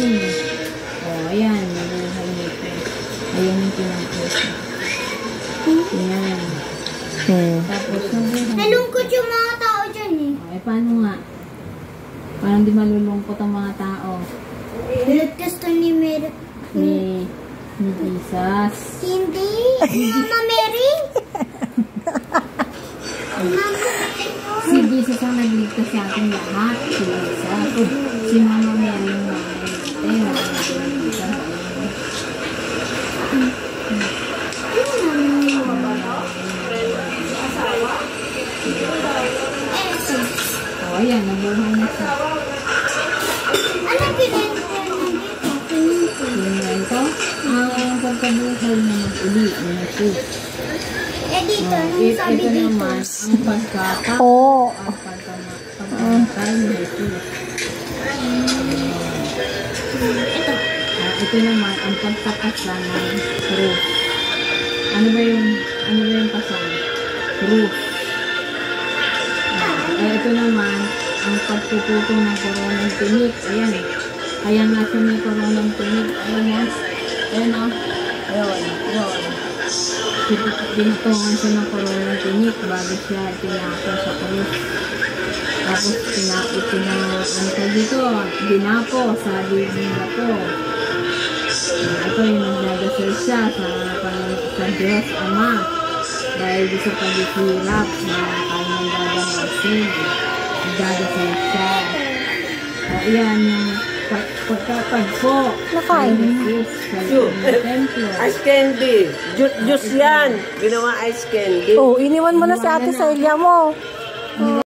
blessing. Ayan, nabuhay nito. Ayan yung pinag-post. Ayan. Tapos, nalungkot yung mga tao dyan eh. Paano nga? Parang di malulungkot ang mga tao. Ligtas to ni Mary. Ni Jesus. Hindi. Mama Mary. Si Jesus ang nagligtas sa ating lahat. Si Jesus. Si Mama Mary yung nanay natin. Ayan, nabuhay na siya. Ano pinento nito? Pinento? Ang pagkabuhay na mag-uli na natin. Dito, nung sabi Ito dito. naman, ang pagkata. Ang pagkamatay na ito. Ito naman, ang pagkakasan ng roof. Ano ba yung kasal? Roof. Ito naman, ang pagpuputo ng koronang tinik. Ayan. Kaya nga siya may koronang tinik. Ayan yan. Ayan o. Ayan. Pinutungan siya ng koronang tinik bago siya tinapon sa krus. Tapos dinapo sa bibig bato. Ito yung nagdadasal siya sa Diyos Ama. Dahil sa paghihirap na kanyang dadamasin, dadasal siya. Ayan yung pagkatagpo. Nakain. Ice candy. Juice yan. Ginawa ice candy. Oh, iniwan mo na sa ate Celia mo.